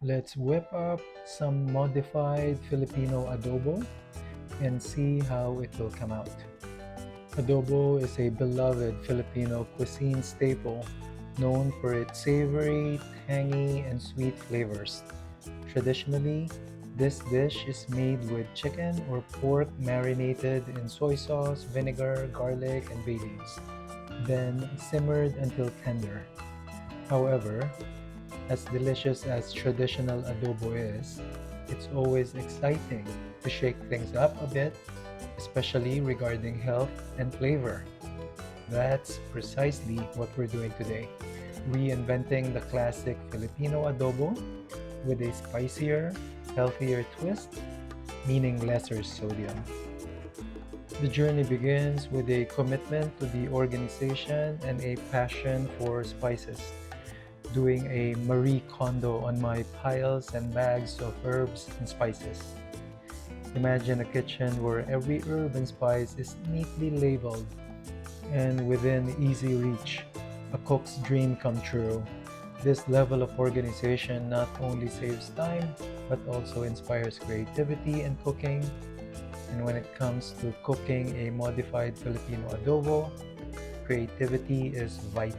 Let's whip up some modified Filipino adobo and see how it will come out. Adobo is a beloved Filipino cuisine staple known for its savory, tangy, and sweet flavors. Traditionally, this dish is made with chicken or pork marinated in soy sauce, vinegar, garlic, and bay leaves, then simmered until tender. However, as delicious as traditional adobo is, it's always exciting to shake things up a bit, especially regarding health and flavor. That's precisely what we're doing today, reinventing the classic Filipino adobo with a spicier, healthier twist, meaning lesser sodium. The journey begins with a commitment to the organization and a passion for spices, doing a Marie Kondo on my piles and bags of herbs and spices. Imagine a kitchen where every herb and spice is neatly labeled and within easy reach, a cook's dream come true. This level of organization not only saves time, but also inspires creativity in cooking. And when it comes to cooking a modified Filipino adobo, creativity is vital.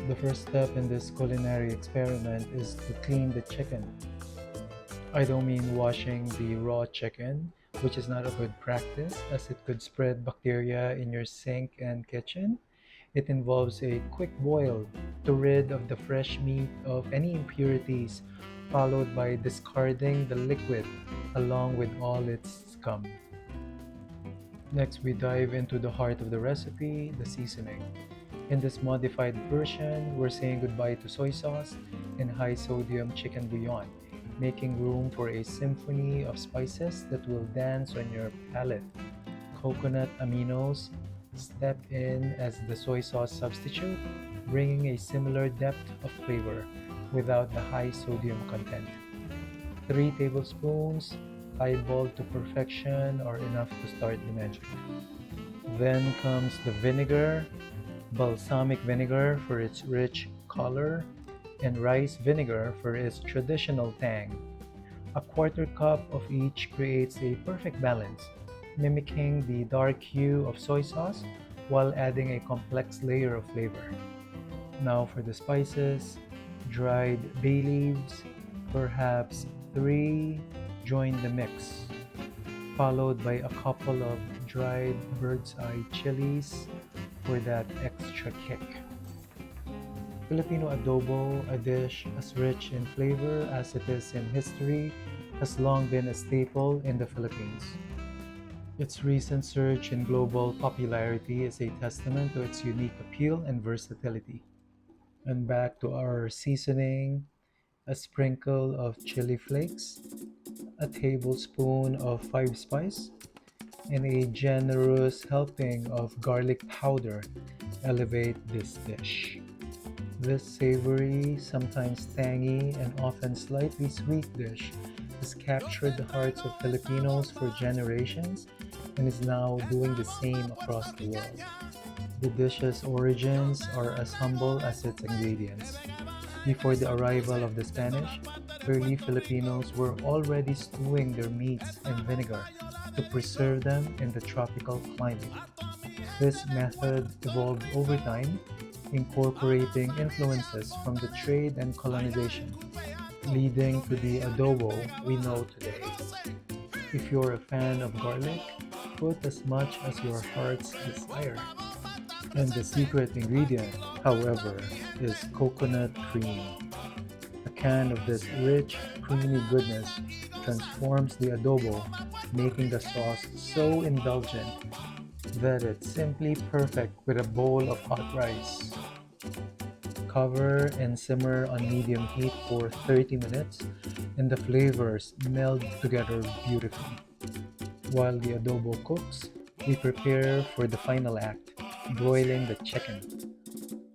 The first step in this culinary experiment is to clean the chicken. I don't mean washing the raw chicken, which is not a good practice as it could spread bacteria in your sink and kitchen. It involves a quick boil to rid of the fresh meat of any impurities, followed by discarding the liquid along with all its scum. Next, we dive into the heart of the recipe, the seasoning. In this modified version, we're saying goodbye to soy sauce and high sodium chicken bouillon, making room for a symphony of spices that will dance on your palate. Coconut aminos step in as the soy sauce substitute, bringing a similar depth of flavor without the high sodium content. 3 tablespoons, highballed to perfection, are enough to start the magic. Then comes the vinegar, balsamic vinegar for its rich color, and rice vinegar for its traditional tang. A quarter cup of each creates a perfect balance, mimicking the dark hue of soy sauce while adding a complex layer of flavor. Now for the spices, dried bay leaves, perhaps 3, join the mix, followed by a couple of dried bird's eye chilies for that extra kick. Filipino adobo, a dish as rich in flavor as it is in history, has long been a staple in the Philippines. Its recent surge in global popularity is a testament to its unique appeal and versatility. And back to our seasoning, a sprinkle of chili flakes, a tablespoon of five spice, and a generous helping of garlic powder elevate this dish. This savory, sometimes tangy, and often slightly sweet dish has captured the hearts of Filipinos for generations and is now doing the same across the world. The dish's origins are as humble as its ingredients. Before the arrival of the Spanish, early Filipinos were already stewing their meats in vinegar to preserve them in the tropical climate. This method evolved over time, incorporating influences from the trade and colonization, leading to the adobo we know today. If you're a fan of garlic, put as much as your heart's desire. And the secret ingredient, however, is coconut cream. A can of this rich, creamy goodness transforms the adobo, making the sauce so indulgent that it's simply perfect with a bowl of hot rice. Cover and simmer on medium heat for 30 minutes, and the flavors meld together beautifully. While the adobo cooks, we prepare for the final act, broiling the chicken.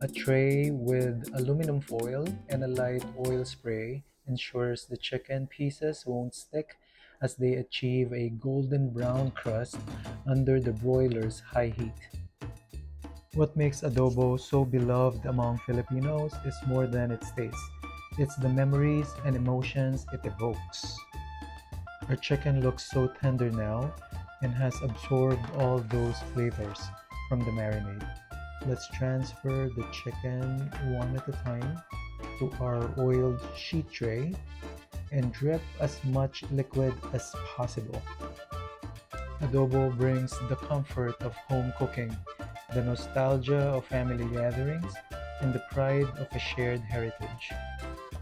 A tray with aluminum foil and a light oil spray ensures the chicken pieces won't stick as they achieve a golden brown crust under the broiler's high heat. What makes adobo so beloved among Filipinos is more than its taste. It's the memories and emotions it evokes. Our chicken looks so tender now and has absorbed all those flavors from the marinade. Let's transfer the chicken one at a time to our oiled sheet tray and drip as much liquid as possible. Adobo brings the comfort of home cooking, the nostalgia of family gatherings, and the pride of a shared heritage.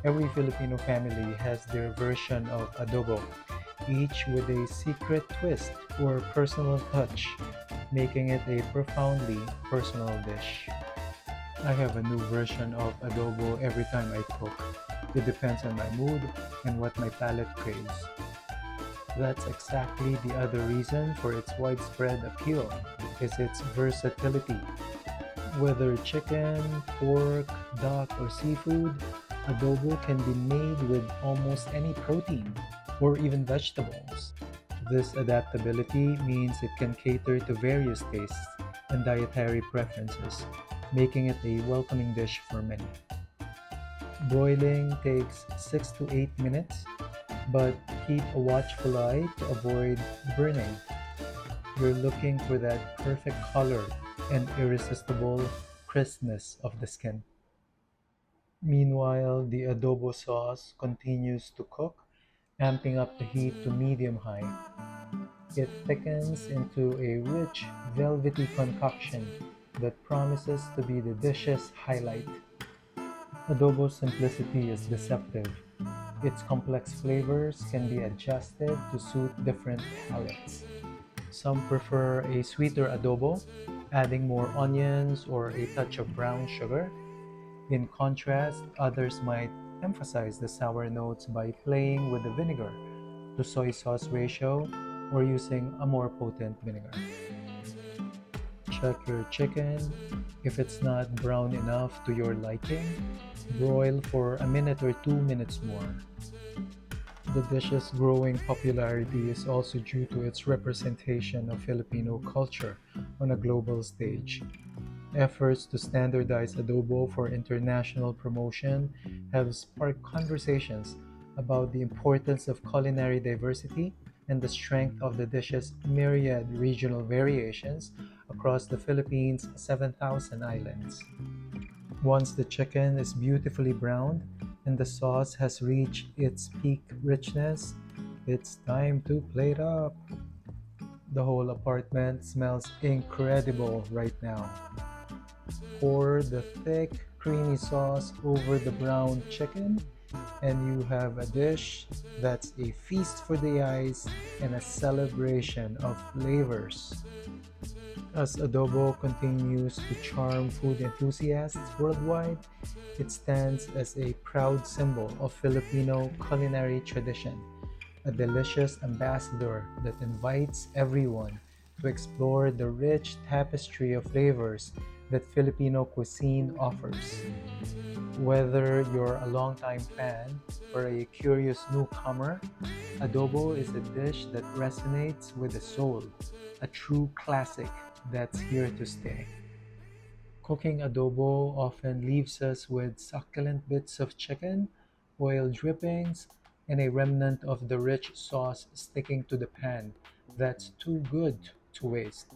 Every Filipino family has their version of adobo, each with a secret twist or personal touch, making it a profoundly personal dish. I have a new version of adobo every time I cook. It depends on my mood and what my palate craves. That's exactly the other reason for its widespread appeal, is its versatility. Whether chicken, pork, duck, or seafood, adobo can be made with almost any protein or even vegetables. This adaptability means it can cater to various tastes and dietary preferences, making it a welcoming dish for many. Broiling takes 6 to 8 minutes, but keep a watchful eye to avoid burning. You're looking for that perfect color and irresistible crispness of the skin. Meanwhile, the adobo sauce continues to cook, amping up the heat to medium high. It thickens into a rich, velvety concoction that promises to be the dish's highlight. Adobo's simplicity is deceptive. Its complex flavors can be adjusted to suit different palates. Some prefer a sweeter adobo, adding more onions or a touch of brown sugar. In contrast, others might emphasize the sour notes by playing with the vinegar to soy sauce ratio or using a more potent vinegar. Check your chicken. If it's not brown enough to your liking, broil for a minute or 2 minutes more. The dish's growing popularity is also due to its representation of Filipino culture on a global stage. Efforts to standardize adobo for international promotion have sparked conversations about the importance of culinary diversity and the strength of the dish's myriad regional variations across the Philippines' 7,000 islands. Once the chicken is beautifully browned and the sauce has reached its peak richness, it's time to plate up. The whole apartment smells incredible right now. Pour the thick, creamy sauce over the browned chicken, and you have a dish that's a feast for the eyes and a celebration of flavors. As adobo continues to charm food enthusiasts worldwide, it stands as a proud symbol of Filipino culinary tradition, a delicious ambassador that invites everyone to explore the rich tapestry of flavors that Filipino cuisine offers. Whether you're a longtime fan or a curious newcomer, adobo is a dish that resonates with the soul, a true classic that's here to stay. Cooking adobo often leaves us with succulent bits of chicken, oil drippings, and a remnant of the rich sauce sticking to the pan that's too good to waste.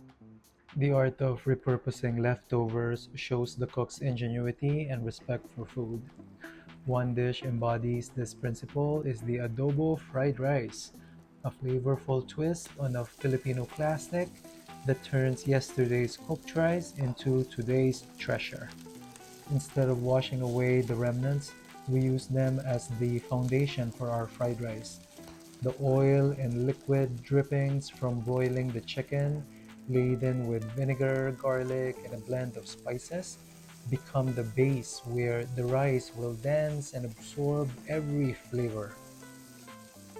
The art of repurposing leftovers shows the cook's ingenuity and respect for food. One dish embodies this principle is the adobo fried rice, a flavorful twist on a Filipino classic that turns yesterday's cooked rice into today's treasure. Instead of washing away the remnants, we use them as the foundation for our fried rice. The oil and liquid drippings from broiling the chicken, laden with vinegar, garlic, and a blend of spices, become the base where the rice will dance and absorb every flavor.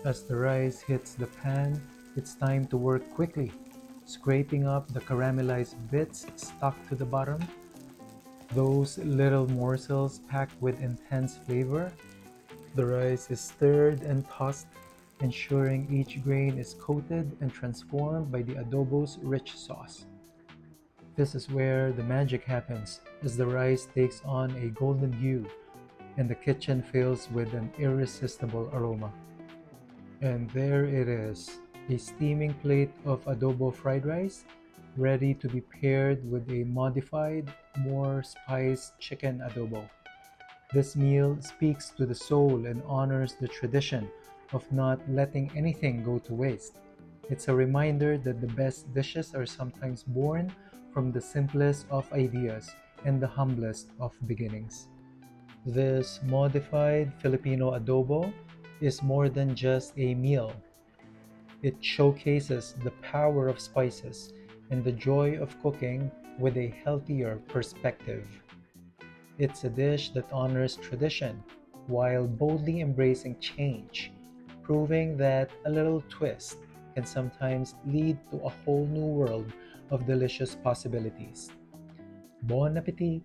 As the rice hits the pan, it's time to work quickly, scraping up the caramelized bits stuck to the bottom. Those little morsels packed with intense flavor. The rice is stirred and tossed, ensuring each grain is coated and transformed by the adobo's rich sauce. This is where the magic happens as the rice takes on a golden hue. and the kitchen fills with an irresistible aroma. And there it is, a steaming plate of adobo fried rice, ready to be paired with a modified, more spiced chicken adobo. This meal speaks to the soul and honors the tradition of not letting anything go to waste. It's a reminder that the best dishes are sometimes born from the simplest of ideas and the humblest of beginnings. This modified Filipino adobo is more than just a meal. It showcases the power of spices and the joy of cooking with a healthier perspective. It's a dish that honors tradition while boldly embracing change, proving that a little twist can sometimes lead to a whole new world of delicious possibilities. Bon appetit!